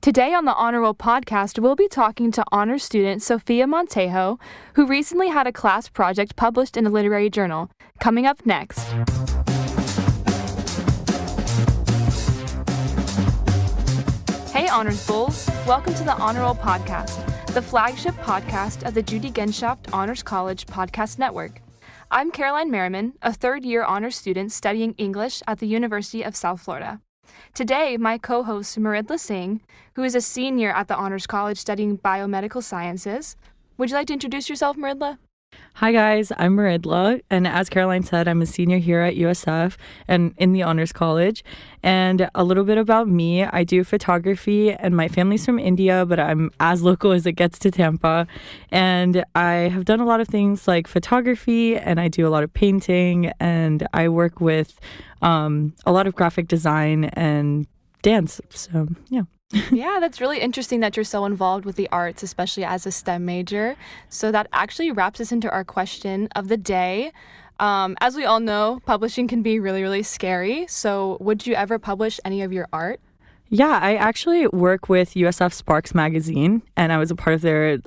Today on the Honor Roll podcast, we'll be talking to honor student Sophia Montejo, who recently had a class project published in a literary journal. Coming up next. Hey Honors Bulls, welcome to the Honor Roll podcast, the flagship podcast of the Judy Genshaft Honors College Podcast Network. I'm Caroline Merriman, a third-year honors student studying English at the University of South Florida. Today, my co-host Mridula Singh, who is a senior at the Honors College studying biomedical sciences. Would you like to introduce yourself, Mridula? Hi guys, I'm Mridula, and as Caroline said, I'm a senior here at USF and in the Honors College. And a little bit about me, I do photography, and my family's from India, but I'm as local as it gets to Tampa. And I have done a lot of things like photography, and I do a lot of painting, and I work with a lot of graphic design and dance. So, yeah. Yeah, that's really interesting that you're so involved with the arts, especially as a STEM major. So that actually wraps us into our question of the day. As we all know, publishing can be really, really scary. So would you ever publish any of your art? Yeah, I actually work with USF Sparks magazine, and I was a part of their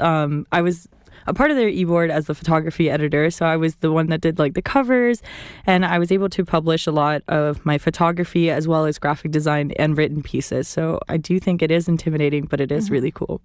e-board as the photography editor. So I was the one that did like the covers, and I was able to publish a lot of my photography as well as graphic design and written pieces. So I do think it is intimidating, but it is really cool.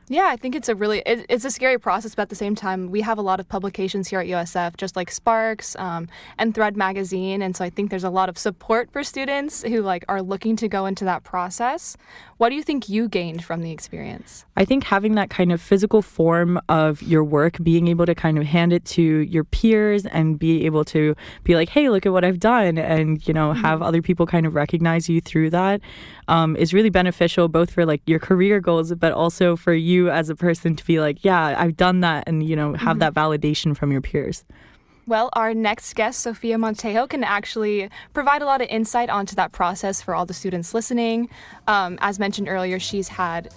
Yeah, I think it's a scary process, but at the same time, we have a lot of publications here at USF, just like Sparks and Thread Magazine, and so I think there's a lot of support for students who are looking to go into that process. What do you think you gained from the experience? I think having that kind of physical form of your work, being able to kind of hand it to your peers and be able to be like, hey, look at what I've done, and have other people kind of recognize you through that is really beneficial, both for your career goals, but also for you as a person to be like, yeah, I've done that, and have that validation from your peers. Well, our next guest, Sophia Montejo, can actually provide a lot of insight onto that process for all the students listening. As mentioned earlier, she's had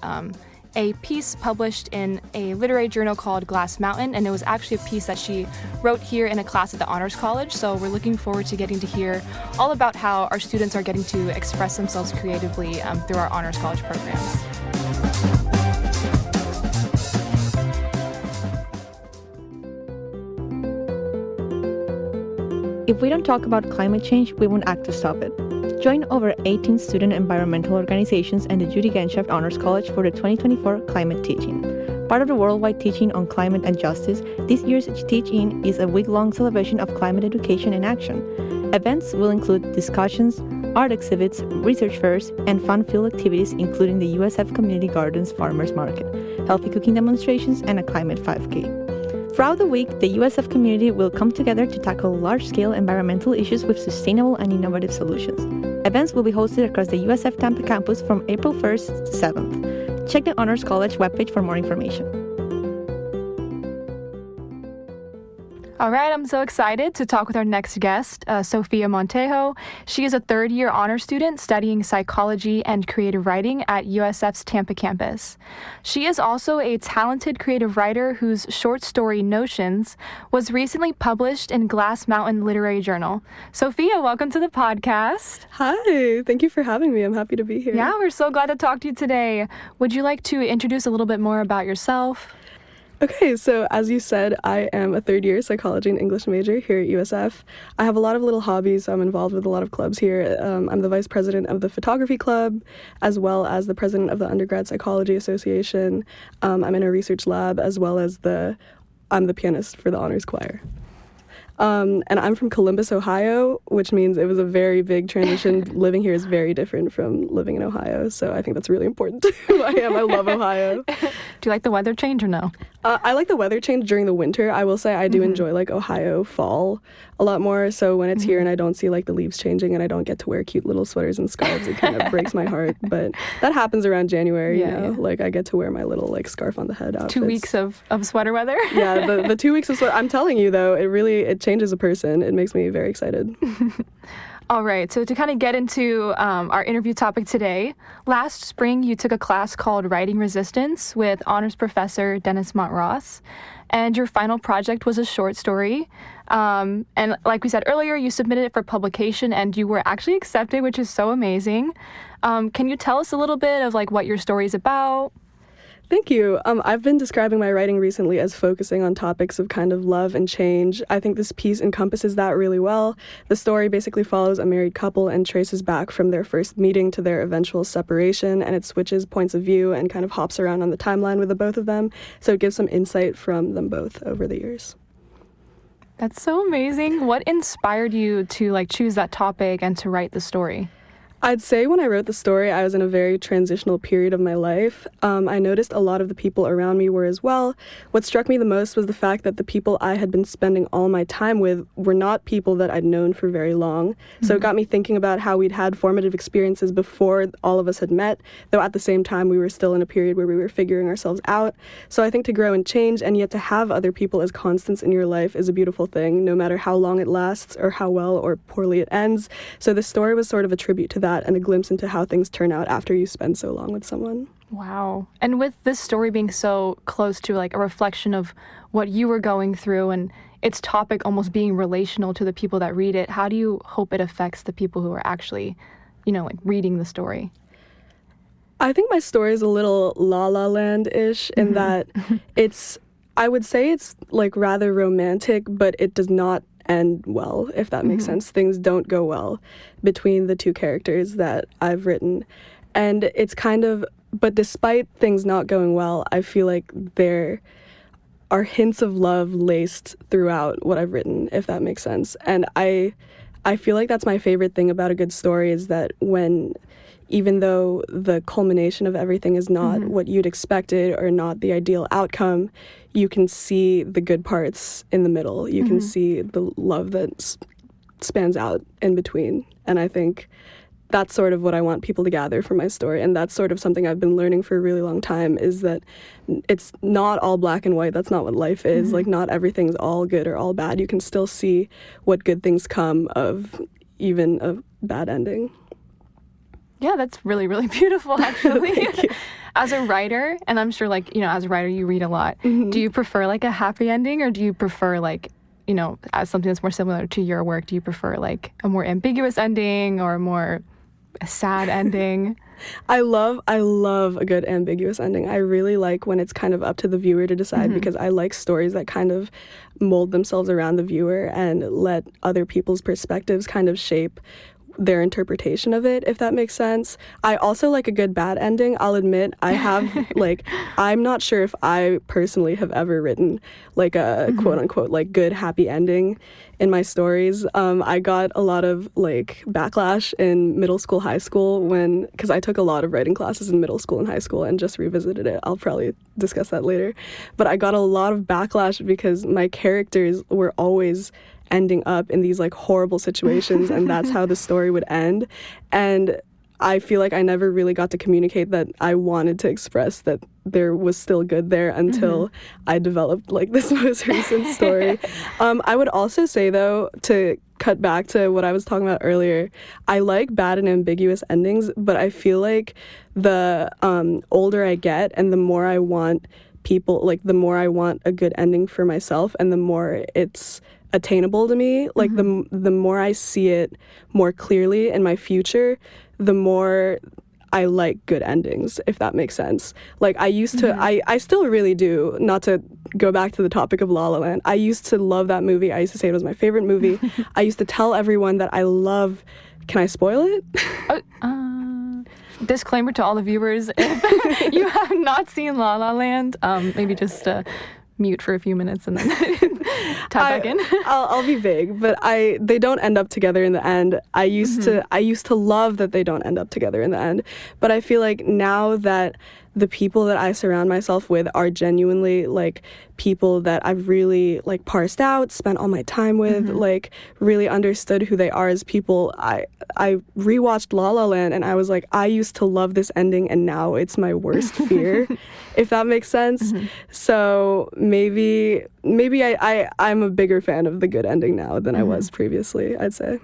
a piece published in a literary journal called Glass Mountain, and it was actually a piece that she wrote here in a class at the Honors College. So we're looking forward to getting to hear all about how our students are getting to express themselves creatively through our Honors College programs. If we don't talk about climate change, we won't act to stop it. Join over 18 student environmental organizations and the Judy Genshaft Honors College for the 2024 Climate Teach-In. Part of the worldwide teaching on climate and justice, this year's Teach-In is a week-long celebration of climate education and action. Events will include discussions, art exhibits, research fairs, and fun-filled activities including the USF Community Gardens Farmers Market, healthy cooking demonstrations, and a climate 5K. Throughout the week, the USF community will come together to tackle large-scale environmental issues with sustainable and innovative solutions. Events will be hosted across the USF Tampa campus from April 1st to 7th. Check the Honors College webpage for more information. All right, I'm so excited to talk with our next guest, Sophia Montejo. She is a third-year honor student studying psychology and creative writing at USF's Tampa campus. She is also a talented creative writer whose short story Notions was recently published in Glass Mountain Literary Journal. Sophia, welcome to the podcast. Hi, thank you for having me. I'm happy to be here. Yeah, we're so glad to talk to you today. Would you like to introduce a little bit more about yourself? Okay, so as you said, I am a third-year psychology and English major here at USF. I have a lot of little hobbies, so I'm involved with a lot of clubs here. I'm the vice president of the photography club, as well as the president of the Undergrad Psychology Association. I'm in a research lab, as well as I'm the pianist for the honors choir. And I'm from Columbus, Ohio, which means it was a very big transition. Living here is very different from living in Ohio, so I think that's really important to who I am. I love Ohio. Do you like the weather change or no? I like the weather change during the winter. I will say I do enjoy Ohio fall a lot more. So when it's here and I don't see the leaves changing and I don't get to wear cute little sweaters and scarves, it kind of breaks my heart. But that happens around January, I get to wear my little scarf on the head outfits. 2 weeks of sweater weather? Yeah, the 2 weeks of sweater. I'm telling you though, it changes a person. It makes me very excited. All right, so to kind of get into our interview topic today, last spring you took a class called Writing Resistance with honors professor Dennis Montross, and your final project was a short story. And like we said earlier, you submitted it for publication and you were actually accepted, which is so amazing. Can you tell us a little bit of like what your story's about? Thank you. I've been describing my writing recently as focusing on topics of kind of love and change. I think this piece encompasses that really well. The story basically follows a married couple and traces back from their first meeting to their eventual separation, and it switches points of view and kind of hops around on the timeline with the both of them, so it gives some insight from them both over the years. That's so amazing. What inspired you to like choose that topic and to write the story? I'd say when I wrote the story, I was in a very transitional period of my life. I noticed a lot of the people around me were as well. What struck me the most was the fact that the people I had been spending all my time with were not people that I'd known for very long. So it got me thinking about how we'd had formative experiences before all of us had met, though at the same time we were still in a period where we were figuring ourselves out. So I think to grow and change and yet to have other people as constants in your life is a beautiful thing, no matter how long it lasts or how well or poorly it ends. So this story was sort of a tribute to that and a glimpse into how things turn out after you spend so long with someone. Wow. And with this story being so close to like a reflection of what you were going through and its topic almost being relational to the people that read it, how do you hope it affects the people who are actually, like reading the story? I think my story is a little La La Land-ish in that I would say it's like rather romantic, but it does not end well, if that makes sense. Things don't go well between the two characters that I've written. And it's kind of, but despite things not going well, I feel like there are hints of love laced throughout what I've written, if that makes sense. And I feel like that's my favorite thing about a good story is that even though the culmination of everything is not what you'd expected or not the ideal outcome, you can see the good parts in the middle. You can see the love that spans out in between. And I think that's sort of what I want people to gather from my story. And that's sort of something I've been learning for a really long time, is that it's not all black and white. That's not what life is. Like, not everything's all good or all bad. You can still see what good things come of even a bad ending. Yeah, that's really, really beautiful, actually. As a writer, and I'm sure, as a writer, you read a lot. Do you prefer, a happy ending, or do you prefer, as something that's more similar to your work, do you prefer, a more ambiguous ending or a sad ending? I love a good ambiguous ending. I really like when it's kind of up to the viewer to decide, because I like stories that kind of mold themselves around the viewer and let other people's perspectives kind of shape their interpretation of it, if that makes sense. I also like a good bad ending. I'll admit I have I'm not sure if I personally have ever written a quote unquote good happy ending in my stories. I got a lot of backlash in middle school, high school because I took a lot of writing classes in middle school and high school and just revisited it. I'll probably discuss that later. But I got a lot of backlash because my characters were always ending up in these horrible situations, and that's how the story would end. And I feel like I never really got to communicate that I wanted to express that there was still good there until I developed this most recent story. I would also say, though, to cut back to what I was talking about earlier, I like bad and ambiguous endings, but I feel like the older I get and the more I want the more I want a good ending for myself, and the more it's attainable to me, the more I see it more clearly in my future, the more I like good endings, if that makes sense. I used to, I still really do, not to go back to the topic of La La Land, I used to love that movie. I used to say it was my favorite movie. I used to tell everyone that I love, can I spoil it? Disclaimer to all the viewers, if you have not seen La La Land, maybe just mute for a few minutes and then tap back in. I'll be vague, but they don't end up together in the end. I used to love that they don't end up together in the end, but I feel like now that the people that I surround myself with are genuinely people that I've really parsed out, spent all my time with, really understood who they are as people. I rewatched La La Land and I was like, I used to love this ending and now it's my worst fear, if that makes sense. So maybe I'm a bigger fan of the good ending now than I was previously, I'd say.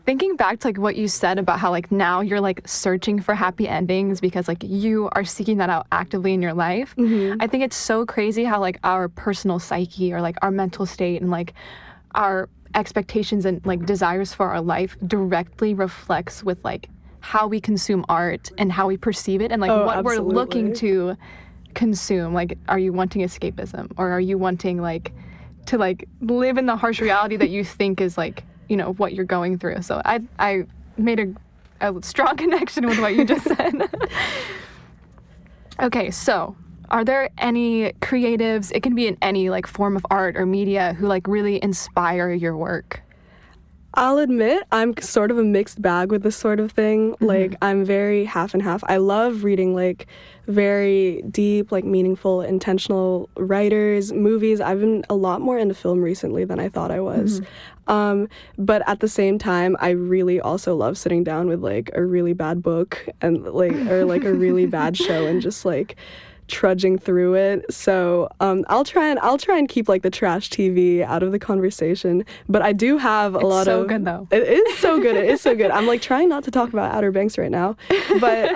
Thinking back to what you said about how now you're searching for happy endings because you are seeking that out actively in your life. I think it's so crazy how our personal psyche or our mental state and our expectations and desires for our life directly reflects with how we consume art and how we perceive it and like what absolutely. we're looking to consume. Like, are you wanting escapism, or are you wanting like to like live in the harsh reality that you think is like, you know, what you're going through? So I made a strong connection with what you just said. Okay, so are there any creatives, it can be in any like form of art or media, who like really inspire your work? I'll admit I'm sort of a mixed bag with this sort of thing. Like, I'm very half and half. I love reading like very deep, like meaningful, intentional writers, movies. I've been a lot more into film recently than I thought I was. But at the same time, I really also love sitting down with like a really bad book and like, or like a really bad show and just like trudging through it. So I'll try and keep like the trash TV out of the conversation. But I do have a lot of. It's so good though. It is so good. It is so good. I'm like trying not to talk about Outer Banks right now, but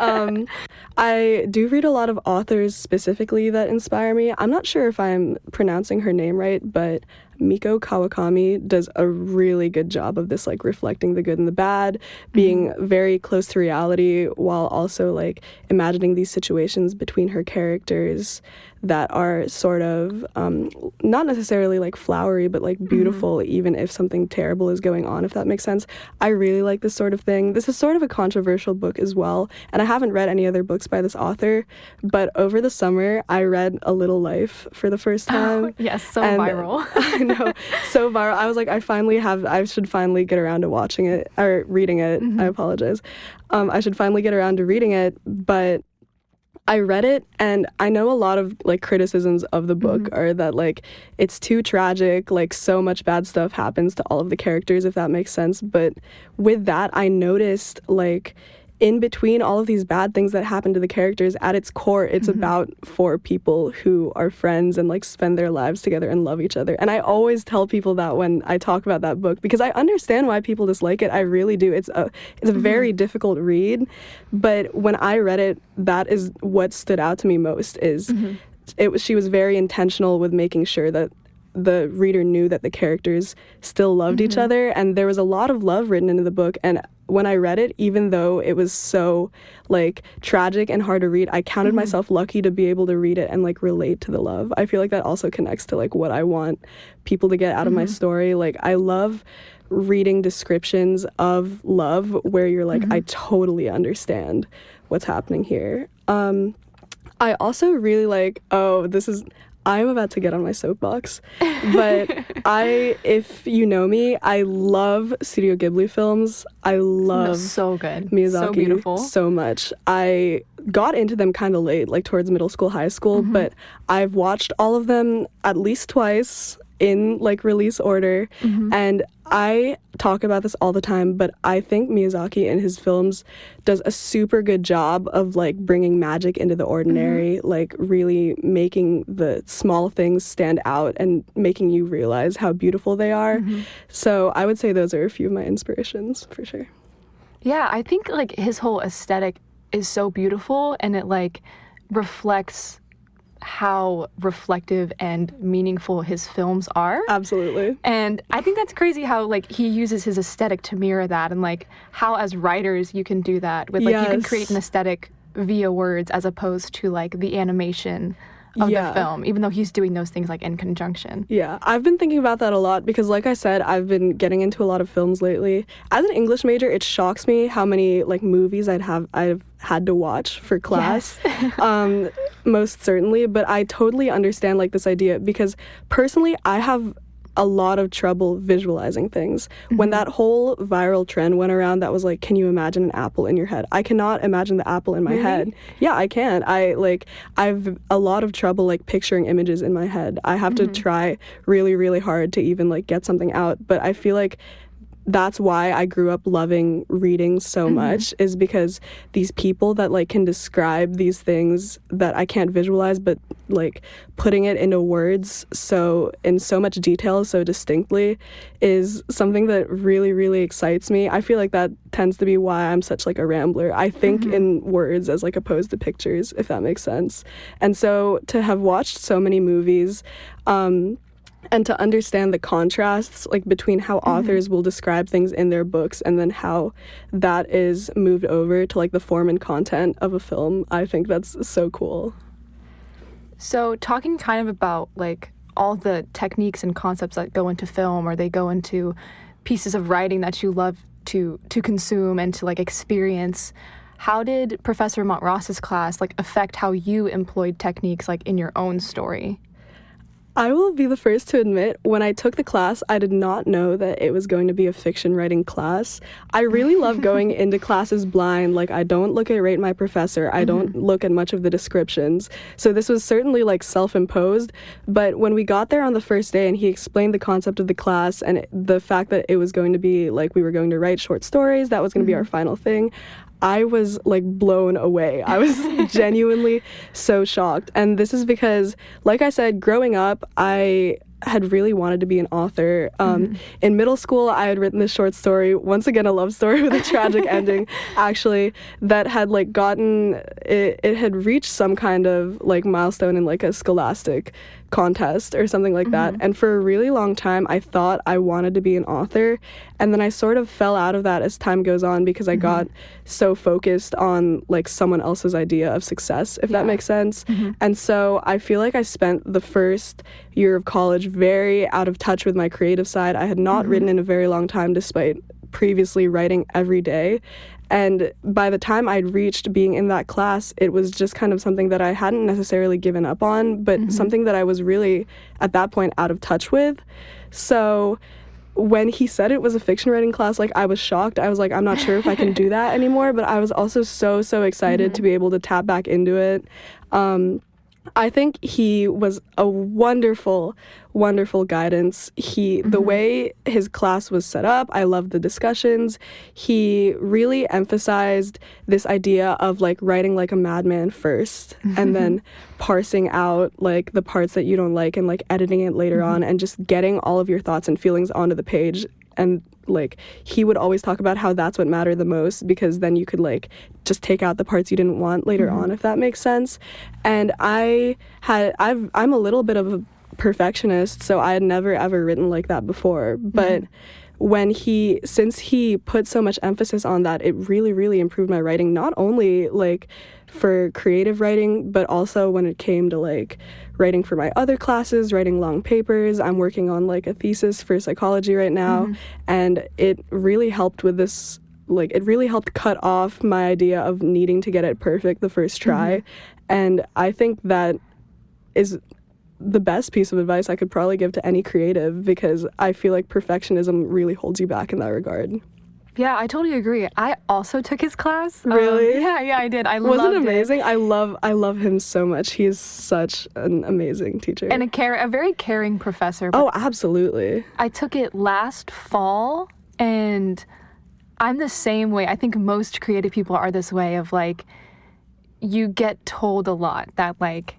I do read a lot of authors specifically that inspire me. I'm not sure if I'm pronouncing her name right, but Miko Kawakami does a really good job of this, like reflecting the good and the bad, being very close to reality while also like imagining these situations between her characters that are sort of not necessarily like flowery, but like beautiful, even if something terrible is going on, if that makes sense. I really like this sort of thing. This is sort of a controversial book as well, and I haven't read any other books by this author, but over the summer I read A Little Life for the first time. Yes, so viral. I know, so viral. I was like, I should finally get around to watching it, or reading it. I apologize. I should finally get around to reading it, but I read it, and I know a lot of like criticisms of the book are that like it's too tragic, like so much bad stuff happens to all of the characters, if that makes sense. But with that, I noticed like in between all of these bad things that happen to the characters, at its core, it's about 4 people who are friends and like spend their lives together and love each other. And I always tell people that when I talk about that book, because I understand why people dislike it. I really do. It's a very difficult read, but when I read it, that is what stood out to me most. Is she was very intentional with making sure that the reader knew that the characters still loved each other, and there was a lot of love written into the book. And when I read it, even though it was so like tragic and hard to read, I counted myself lucky to be able to read it and like relate to the love. I feel like that also connects to like what I want people to get out of my story. Like, I love reading descriptions of love where you're like, I totally understand what's happening here. I also really like, I'm about to get on my soapbox, but if you know me, I love Studio Ghibli films. I love so good. Miyazaki So beautiful. so much. I got into them kind of late, like towards middle school, high school, but I've watched all of them at least twice in like release order, and I talk about this all the time, but I think Miyazaki in his films does a super good job of like bringing magic into the ordinary, like really making the small things stand out and making you realize how beautiful they are. So I would say those are a few of my inspirations for sure. Yeah, I think like his whole aesthetic is so beautiful, and it like reflects how reflective and meaningful his films are. Absolutely. And I think that's crazy how like he uses his aesthetic to mirror that, and like how as writers you can do that with like you can create an aesthetic via words as opposed to like the animation of the film, even though he's doing those things like in conjunction. Yeah, I've been thinking about that a lot because like I said, I've been getting into a lot of films lately. As an English major, it shocks me how many like movies I've had to watch for class. Yes. Most certainly, but I totally understand like this idea because personally I have a lot of trouble visualizing things. When that whole viral trend went around that was like, can you imagine an apple in your head? I cannot imagine the apple in my head. Yeah, I can. I've a lot of trouble like picturing images in my head. I have to try really, really hard to even like get something out. But I feel like that's why I grew up loving reading so much, is because these people that like can describe these things that I can't visualize, but like putting it into words so in so much detail so distinctly is something that really, really excites me. I feel like that tends to be why I'm such like a rambler. I think in words as like opposed to pictures, if that makes sense. And so to have watched so many movies, and to understand the contrasts like between how authors will describe things in their books and then how that is moved over to like the form and content of a film. I think that's so cool. So talking kind of about like all the techniques and concepts that go into film, or they go into pieces of writing that you love to consume and to like experience, how did Professor Montross's class like affect how you employed techniques like in your own story? I will be the first to admit, when I took the class, I did not know that it was going to be a fiction writing class. I really love going into classes blind. Like, I don't look at Rate My Professor. I don't look at much of the descriptions. So this was certainly like self-imposed. But when we got there on the first day and he explained the concept of the class and the fact that it was going to be like we were going to write short stories, that was going to be our final thing, I was like blown away. I was genuinely so shocked. And this is because, like I said, growing up, I had really wanted to be an author. In middle school, I had written this short story, once again a love story with a tragic ending, actually, that had like gotten, it had reached some kind of like milestone in like a scholastic contest or something like that. And for a really long time, I thought I wanted to be an author. And then I sort of fell out of that as time goes on because I got so focused on like someone else's idea of success, if that makes sense. And so I feel like I spent the first year of college very out of touch with my creative side. I had not written in a very long time despite previously writing every day. And by the time I'd reached being in that class, it was just kind of something that I hadn't necessarily given up on, but something that I was really, at that point, out of touch with. So when he said it was a fiction writing class, like, I was shocked. I was like, I'm not sure if I can do that anymore, but I was also so excited to be able to tap back into it. I think he was a wonderful guidance. The way his class was set up, I loved the discussions. He really emphasized this idea of like writing like a madman first and then parsing out like the parts that you don't like and like editing it later on and just getting all of your thoughts and feelings onto the page. And like he would always talk about how that's what mattered the most, because then you could like just take out the parts you didn't want later on, if that makes sense. And I'm a little bit of a perfectionist, so I had never ever written like that before, but since he put so much emphasis on that, it really improved my writing, not only like for creative writing, but also when it came to like writing for my other classes, writing long papers. I'm working on like a thesis for psychology right now, and it really helped with this, like it really helped cut off my idea of needing to get it perfect the first try. And I think that is the best piece of advice I could probably give to any creative, because I feel like perfectionism really holds you back in that regard. Yeah, I totally agree. I also took his class. Really? Yeah, I did. Wasn't it amazing? I love him so much. He is such an amazing teacher. And a very caring professor. Oh, absolutely. I took it last fall, and I'm the same way. I think most creative people are this way of like, you get told a lot that like,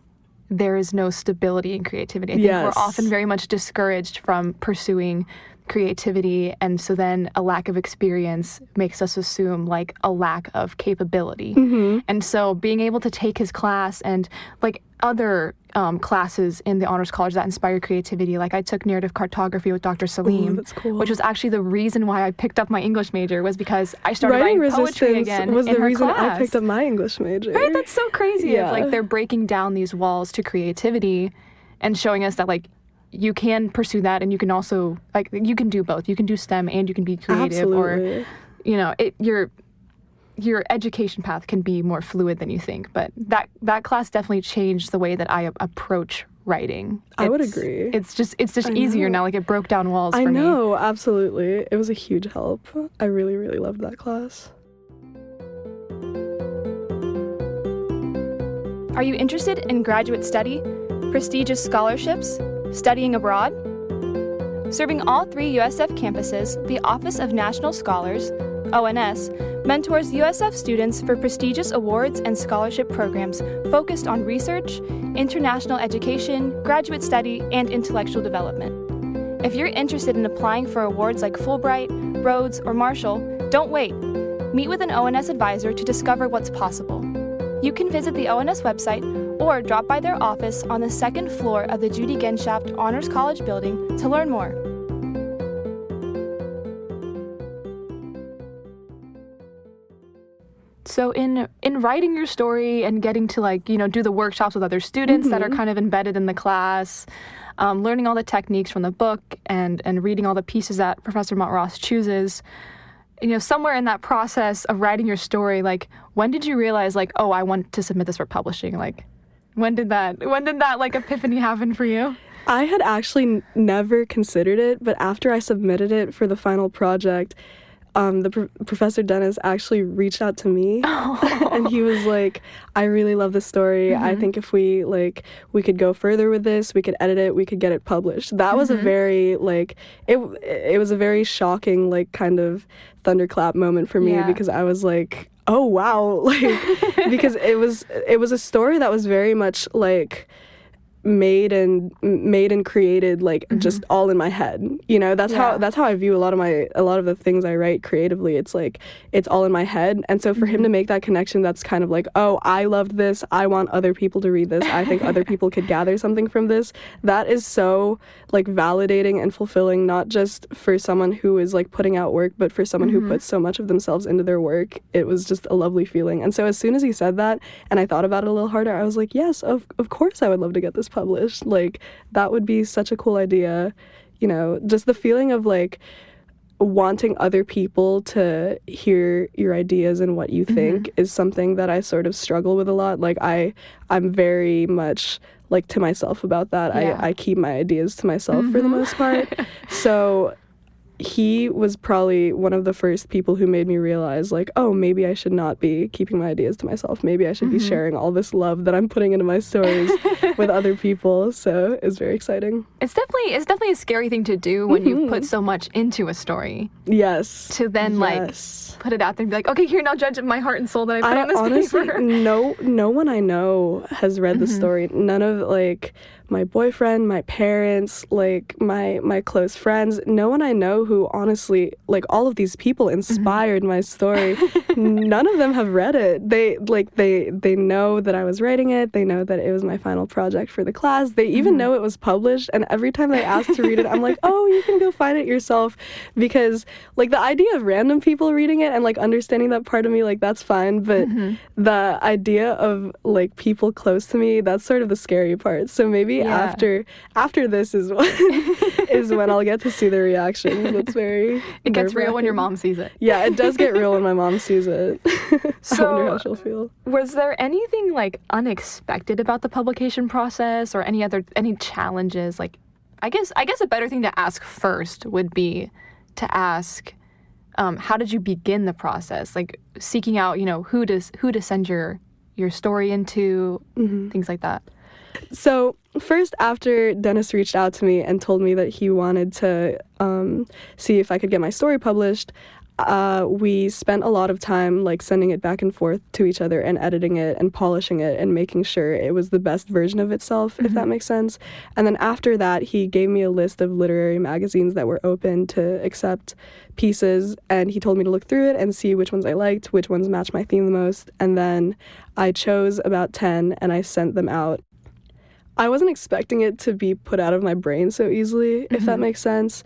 there is no stability in creativity. I think we're often very much discouraged from pursuing creativity, and so then a lack of experience makes us assume like a lack of capability. And so being able to take his class and like other classes in the Honors College that inspired creativity, like I took narrative cartography with Dr. Salim, that's cool. which was actually the reason why I picked up my English major, was because I started writing poetry again was in the her reason class. I picked up my English major. Right, that's so crazy. Yeah. Like they're breaking down these walls to creativity and showing us that like you can pursue that, and you can also like you can do both. You can do STEM and you can be creative. Absolutely. Or you know, your education path can be more fluid than you think. But that class definitely changed the way that I approach writing. I would agree. It's just easier now. Like it broke down walls for me. I know, absolutely. It was a huge help. I really loved that class. Are you interested in graduate study, prestigious scholarships, studying abroad? Serving all 3 USF campuses, the Office of National Scholars, ONS, mentors USF students for prestigious awards and scholarship programs focused on research, international education, graduate study, and intellectual development. If you're interested in applying for awards like Fulbright, Rhodes, or Marshall, don't wait. Meet with an ONS advisor to discover what's possible. You can visit the ONS website or drop by their office on the second floor of the Judy Genshaft Honors College building to learn more. So in writing your story and getting to do the workshops with other students that are kind of embedded in the class, learning all the techniques from the book and reading all the pieces that Professor Montross chooses, somewhere in that process of writing your story, when did you realize oh, I want to submit this for publishing? When did that epiphany happen for you? I had actually never considered it, but after I submitted it for the final project, Professor Dennis actually reached out to me and he was like, I really love this story. I think if we could go further with this, we could edit it, we could get it published. That was a very it was a very shocking kind of thunderclap moment for me because I was like, oh wow, because it was a story that was very much made and created just all in my head. That's how I view a lot of the things I write creatively. It's it's all in my head. And so for him to make that connection, that's kind of oh, I loved this, I want other people to read this, I think other people could gather something from this. That is so validating and fulfilling, not just for someone who is putting out work, but for someone who puts so much of themselves into their work. It was just a lovely feeling. And so as soon as he said that and I thought about it a little harder, I was like, yes, of course I would love to get this published. That would be such a cool idea. Just the feeling of wanting other people to hear your ideas and what you think is something that I sort of struggle with a lot. I'm very much to myself about that. I keep my ideas to myself for the most part. So he was probably one of the first people who made me realize oh, maybe I should not be keeping my ideas to myself. Maybe I should be sharing all this love that I'm putting into my stories with other people. So it's very exciting. It's definitely a scary thing to do when you put so much into a story. Yes. To then put it out there and be okay, here, now judge my heart and soul that I put on this honestly, paper. No one I know has read the story. None of my boyfriend, my parents, my close friends, no one I know who honestly, all of these people inspired my story. None of them have read it. They know that I was writing it. They know that it was my final project for the class. They even know it was published. And every time they ask to read it, I'm like, oh, you can go find it yourself. Because the idea of random people reading it and understanding that part of me, that's fine. But the idea of people close to me, that's sort of the scary part. So maybe after this is when I'll get to see the reaction. That's very It gets real when your mom sees it. Yeah, it does get real when my mom sees it. So, I wonder how she'll feel. Was there anything unexpected about the publication process or any challenges? I guess a better thing to ask first would be to ask how did you begin the process? Seeking out, who to send your story into, things like that. So first, after Dennis reached out to me and told me that he wanted to see if I could get my story published, we spent a lot of time sending it back and forth to each other and editing it and polishing it and making sure it was the best version of itself, if that makes sense. And then after that, he gave me a list of literary magazines that were open to accept pieces, and he told me to look through it and see which ones I liked, which ones matched my theme the most, and then I chose about 10 and I sent them out. I wasn't expecting it to be put out of my brain so easily, if that makes sense.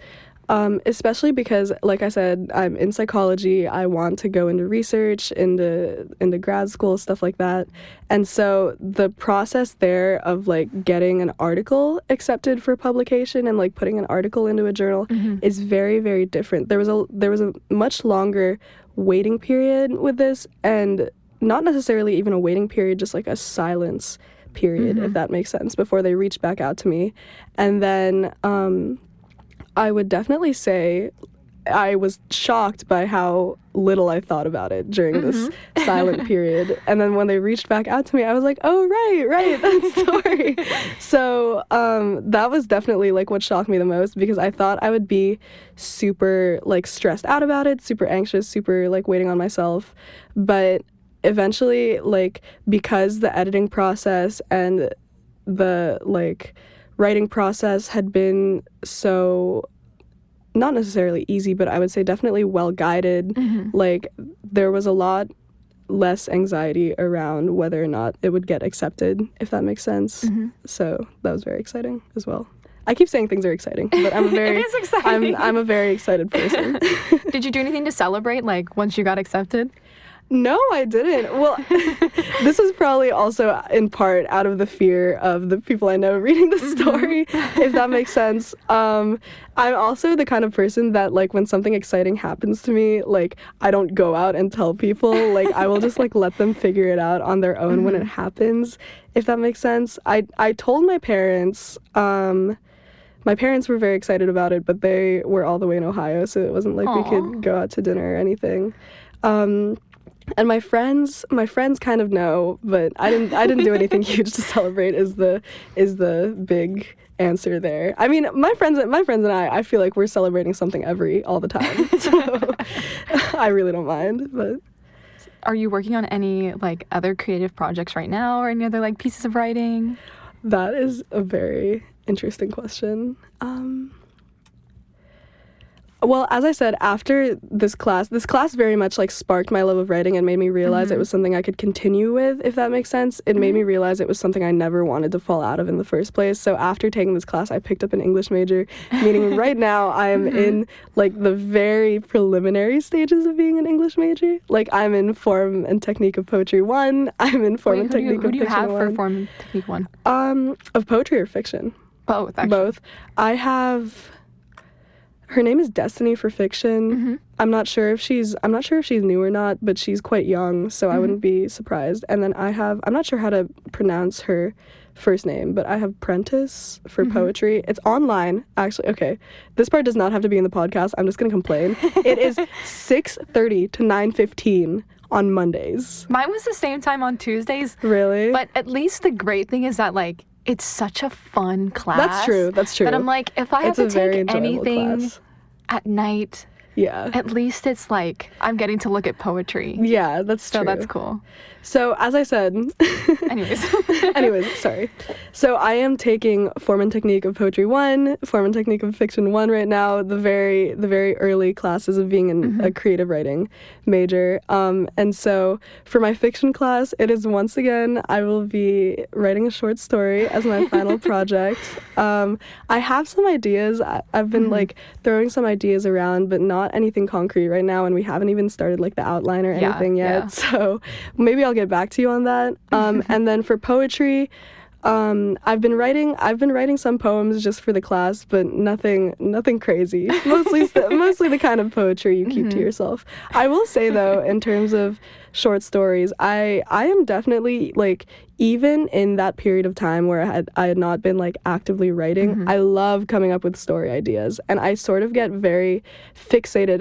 Especially because, like I said, I'm in psychology. I want to go into research, into grad school, stuff like that. And so the process there of getting an article accepted for publication and putting an article into a journal is very, very different. There was a much longer waiting period with this, and not necessarily even a waiting period, just a silence period, if that makes sense, before they reached back out to me. And then I would definitely say I was shocked by how little I thought about it during this silent period. And then when they reached back out to me, I was like, oh, right, that story. So that was definitely what shocked me the most, because I thought I would be super stressed out about it, super anxious, super waiting on myself. But eventually, because the editing process and the writing process had been so, not necessarily easy, but I would say definitely well guided. There was a lot less anxiety around whether or not it would get accepted, if that makes sense. So that was very exciting as well. I keep saying things are exciting, but I'm a very It is exciting. I'm a very excited person. Did you do anything to celebrate, like, once you got accepted? No, I didn't. Well, this was probably also in part out of the fear of the people I know reading the story, if that makes sense. I'm also the kind of person that, like, when something exciting happens to me, like, I don't go out and tell people. Like, I will just, like, let them figure it out on their own when it happens, if that makes sense. I told my parents. My parents were very excited about it, but they were all the way in Ohio, so it wasn't like we could go out to dinner or anything. And my friends kind of know, but I didn't do anything huge to celebrate. Is the big answer there? I mean, my friends and I feel like we're celebrating something all the time. So I really don't mind. But Are you working on any, like, other creative projects right now, or any other, like, pieces of writing? that is a very interesting question. Well, as I said, after this class very much, like, sparked my love of writing and made me realize it was something I could continue with, if that makes sense. It made me realize it was something I never wanted to fall out of in the first place. So after taking this class, I picked up an English major, meaning right now I am in, like, the very preliminary stages of being an English major. Like, I'm in Form and Technique of Poetry 1. I'm in Form and Technique of Fiction 1. Who do you have for Form and Technique 1? Of poetry or fiction? Both, actually. Both. I have... Her name is Destiny for fiction. I'm not sure if she's new or not, but she's quite young, so I wouldn't be surprised. And then I'm not sure how to pronounce her first name, but I have Prentice for poetry. It's online, actually. Okay, this part does not have to be in the podcast. I'm just gonna complain. It is 6:30 to 9:15 on Mondays. Mine was the same time on Tuesdays. Really? But at least the great thing is that, like, it's such a fun class. That's true. That I'm like, if I have to take anything class at night, yeah, at least it's like I'm getting to look at poetry. Yeah, that's true. So that's cool. So, as I said... Anyways, sorry. So, I am taking Form and Technique of Poetry 1, Form and Technique of Fiction 1 right now, the very early classes of being a creative writing major. And so, for my fiction class, it is once again, I will be writing a short story as my final project. I have some ideas. I've been, like, throwing some ideas around, but not anything concrete right now, and we haven't even started, like, the outline or anything yet. Yeah. So, maybe I'll get back to you on that. And then for poetry, I've been writing some poems just for the class, but nothing crazy. Mostly the kind of poetry you keep to yourself. I will say though, in terms of short stories, I am definitely, like, even in that period of time where I had not been, like, actively writing, I love coming up with story ideas, and I sort of get very fixated.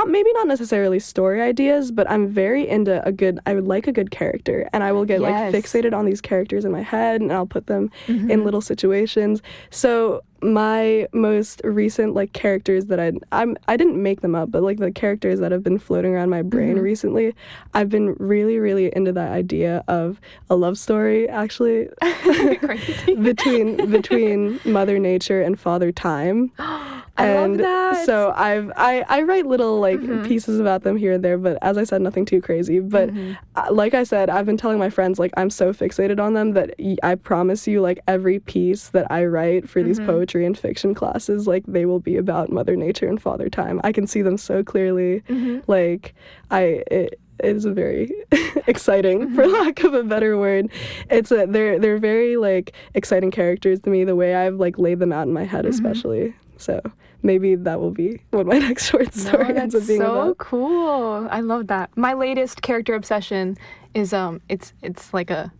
Maybe not necessarily story ideas, but I'm very into I would like a good character, and I will get like fixated on these characters in my head, and I'll put them in little situations. So my most recent, like, characters that I didn't make them up, but, like, the characters that have been floating around my brain recently, I've been really, really into that idea of a love story, actually, between Mother Nature and Father Time. I love that. So I write little, like, pieces about them here and there, but as I said, nothing too crazy. But like I said, I've been telling my friends, like, I'm so fixated on them that I promise you, like, every piece that I write for these poetry and fiction classes, like, they will be about Mother Nature and Father Time. I can see them so clearly. Like, it is a very exciting, for lack of a better word. They're very, like, exciting characters to me, the way I've, like, laid them out in my head, especially. So maybe that will be what my next short story ends up being about. So cool. I love that. My latest character obsession is it's like a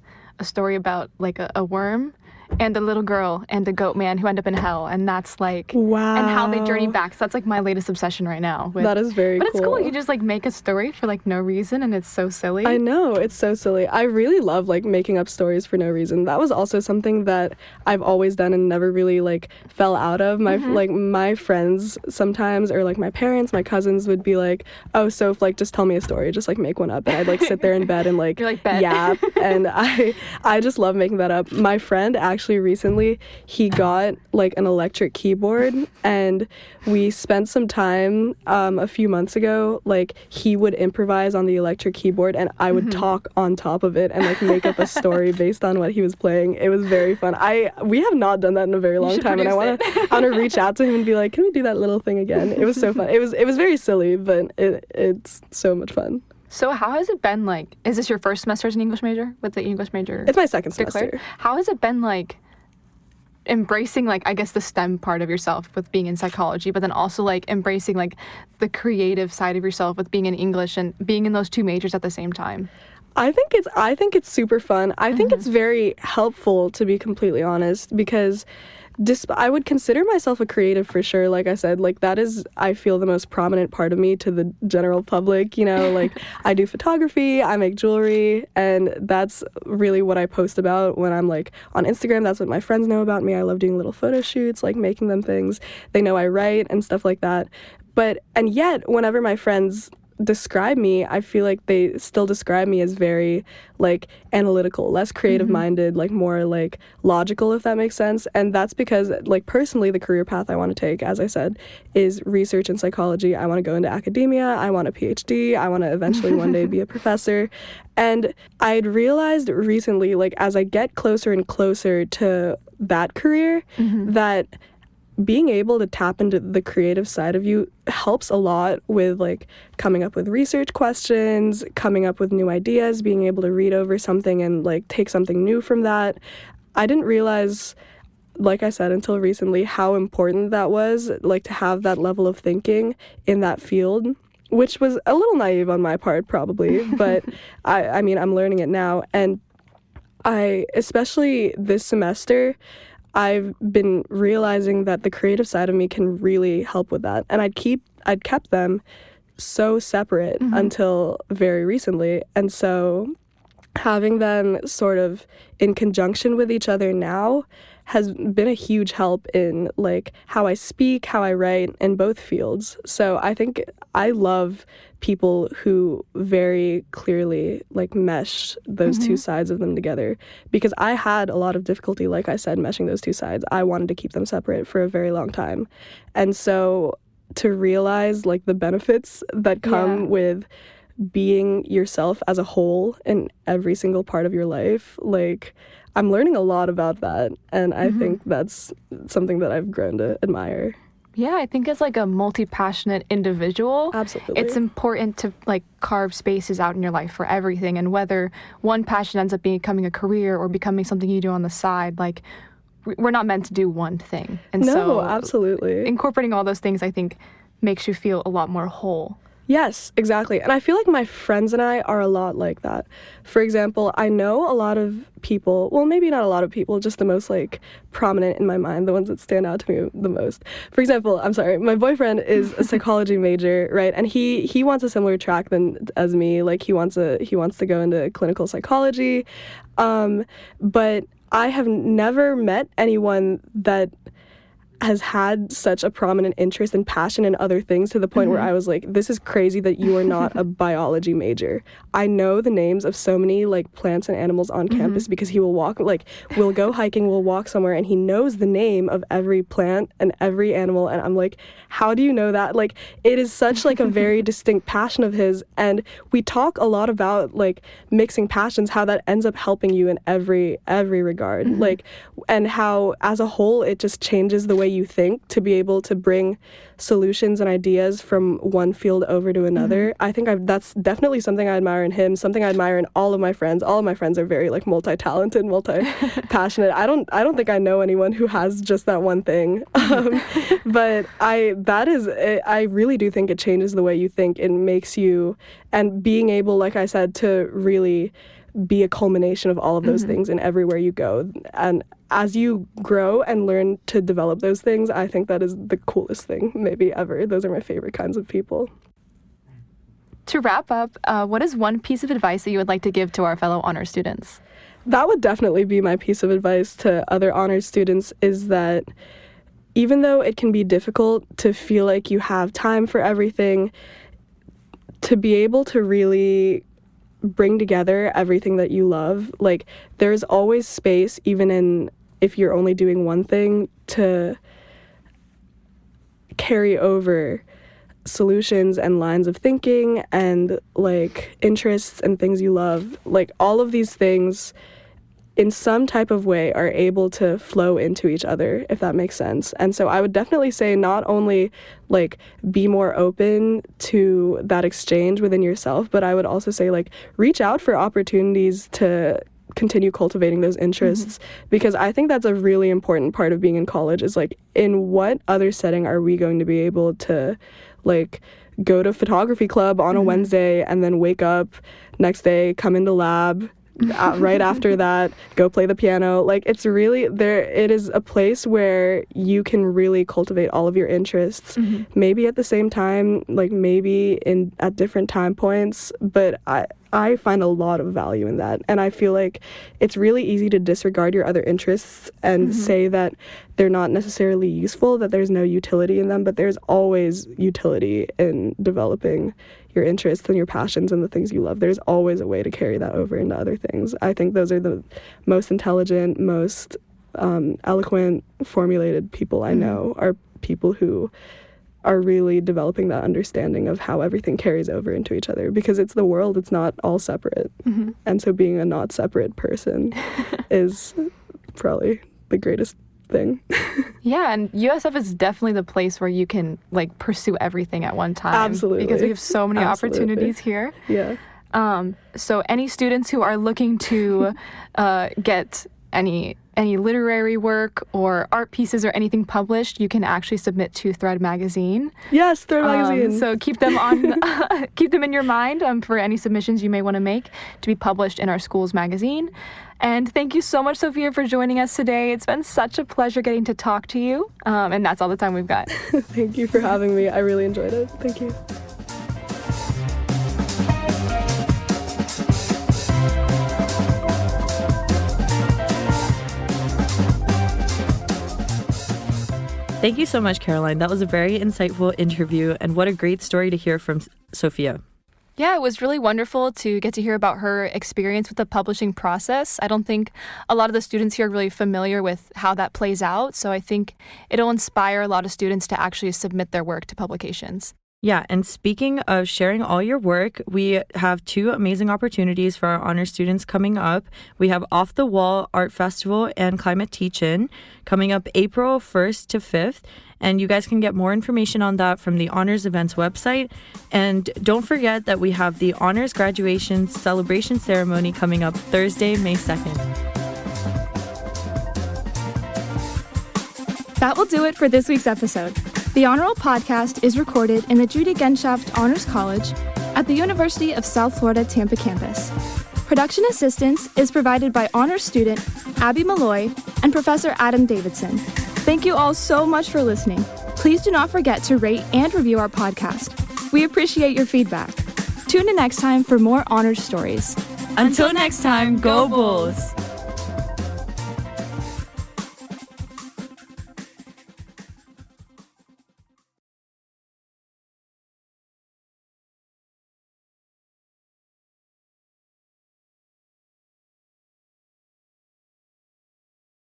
story about, like, a worm and a little girl and a goat man who end up in hell, and that's, like, wow, and how they journey back. So that's, like, my latest obsession right now. That is very cool. But it's cool. You just, like, make a story for, like, no reason, and it's so silly. I know, it's so silly. I really love, like, making up stories for no reason. That was also something that I've always done and never really, like, fell out of. My friends sometimes, or, like, my parents, my cousins would be like, "Oh, Soph, like, just tell me a story, just, like, make one up." And I'd, like, sit there in bed and, like, You're like, bet. yap. And I just love making that up. My friend actually actually recently, he got like an electric keyboard, and we spent some time a few months ago, like he would improvise on the electric keyboard and I would talk on top of it and like make up a story based on what he was playing. It was very fun. We have not done that in a very long time, and I want to reach out to him and be like, can we do that little thing again? It was so fun. It was very silly, but it's so much fun. So how has it been like, is this your first semester as an English major, with the English major? It's my second declared? semester. How has it been like embracing like, I guess, the STEM part of yourself with being in psychology, but then also like embracing like the creative side of yourself with being in English and being in those two majors at the same time? I think it's super fun. I think it's very helpful, to be completely honest, because I would consider myself a creative for sure. Like I said, like that is, I feel, the most prominent part of me to the general public, you know, like I do photography, I make jewelry, and that's really what I post about when I'm like on Instagram. That's what my friends know about me. I love doing little photo shoots, like making them things. They know I write and stuff like that. And yet, whenever my friends describe me, I feel like they still describe me as very like analytical, less creative minded, like more like logical, if that makes sense. And that's because like personally the career path I want to take, as I said, is research and psychology. I want to go into academia, I want a PhD, I want to eventually one day be a professor. And I'd realized recently, like as I get closer and closer to that career, that being able to tap into the creative side of you helps a lot with like coming up with research questions, coming up with new ideas, being able to read over something and like take something new from that. I didn't realize, like I said, until recently, how important that was, like to have that level of thinking in that field, which was a little naive on my part probably, but I mean, I'm learning it now. And especially this semester, I've been realizing that the creative side of me can really help with that. And I'd kept them so separate until very recently. And so having them sort of in conjunction with each other now has been a huge help in like how I speak, how I write in both fields. So I think I love people who very clearly like mesh those two sides of them together, because I had a lot of difficulty, like I said, meshing those two sides. I wanted to keep them separate for a very long time. And so to realize like the benefits that come with being yourself as a whole in every single part of your life, like I'm learning a lot about that, and I think that's something that I've grown to admire. Yeah, I think as like a multi-passionate individual, Absolutely, it's important to like carve spaces out in your life for everything, and whether one passion ends up becoming a career or becoming something you do on the side, like we're not meant to do one thing. And so absolutely, incorporating all those things, I think, makes you feel a lot more whole. Yes, exactly. And I feel like my friends and I are a lot like that. For example, I know a lot of people, well, maybe not a lot of people, just the most like prominent in my mind, the ones that stand out to me the most. For example, I'm sorry, my boyfriend is a psychology major, right? And he wants a similar track as me. Like he wants to go into clinical psychology. But I have never met anyone that has had such a prominent interest and passion in other things to the point where I was like, this is crazy that you are not a biology major. I know the names of so many like plants and animals on campus because he will walk, like we'll go hiking, we'll walk somewhere and he knows the name of every plant and every animal. And I'm like, how do you know that? Like it is such like a very distinct passion of his. And we talk a lot about like mixing passions, how that ends up helping you in every regard. Like, and how as a whole, it just changes the way you think to be able to bring solutions and ideas from one field over to another. I think that's definitely something I admire in him, something I admire in all of my friends. All of my friends are very like multi-talented, multi-passionate. I don't think I know anyone who has just that one thing. But I really do think it changes the way you think. It makes you, and being able, like I said, to really be a culmination of all of those things in everywhere you go. And as you grow and learn to develop those things, I think that is the coolest thing maybe ever. Those are my favorite kinds of people. To wrap up, what is one piece of advice that you would like to give to our fellow honors students? That would definitely be my piece of advice to other honors students, is that even though it can be difficult to feel like you have time for everything, to be able to really bring together everything that you love, like there's always space even in if you're only doing one thing, to carry over solutions and lines of thinking and like interests and things you love. Like all of these things in some type of way are able to flow into each other, if that makes sense. And so I would definitely say not only like be more open to that exchange within yourself, but I would also say like reach out for opportunities to continue cultivating those interests, because I think that's a really important part of being in college is like, in what other setting are we going to be able to like go to photography club on a Wednesday and then wake up next day, come into lab, right after that, go play the piano. Like it's really there. It is a place where you can really cultivate all of your interests, maybe at the same time, like maybe at different time points. But I find a lot of value in that. And I feel like it's really easy to disregard your other interests and say that they're not necessarily useful, that there's no utility in them, but there's always utility in developing your interests and your passions and the things you love. There's always a way to carry that over into other things. I think those are the most intelligent, most eloquent, formulated people I know are people who are really developing that understanding of how everything carries over into each other, because it's the world, it's not all separate. And so being a not separate person is probably the greatest thing. Yeah, and USF is definitely the place where you can like pursue everything at one time. Absolutely. Because we have so many opportunities here. Yeah. So any students who are looking to get any literary work or art pieces or anything published, you can actually submit to Thread Magazine. Yes, Thread Magazine. So keep them in your mind for any submissions you may want to make to be published in our school's magazine. And thank you so much, Sophia, for joining us today. It's been such a pleasure getting to talk to you. And that's all the time we've got. Thank you for having me. I really enjoyed it. Thank you. Thank you so much, Caroline. That was a very insightful interview, and what a great story to hear from Sophia. Yeah, it was really wonderful to get to hear about her experience with the publishing process. I don't think a lot of the students here are really familiar with how that plays out, so I think it'll inspire a lot of students to actually submit their work to publications. Yeah, and speaking of sharing all your work, we have 2 amazing opportunities for our honor students coming up. We have Off the Wall Art Festival and Climate Teach-In coming up April 1st to 5th. And you guys can get more information on that from the Honors Events website. And don't forget that we have the Honors Graduation Celebration Ceremony coming up Thursday, May 2nd. That will do it for this week's episode. The Honor Roll podcast is recorded in the Judy Genshaft Honors College at the University of South Florida Tampa campus. Production assistance is provided by honors student Abby Malloy and Professor Adam Davidson. Thank you all so much for listening. Please do not forget to rate and review our podcast. We appreciate your feedback. Tune in next time for more honors stories. Until next time, go Bulls!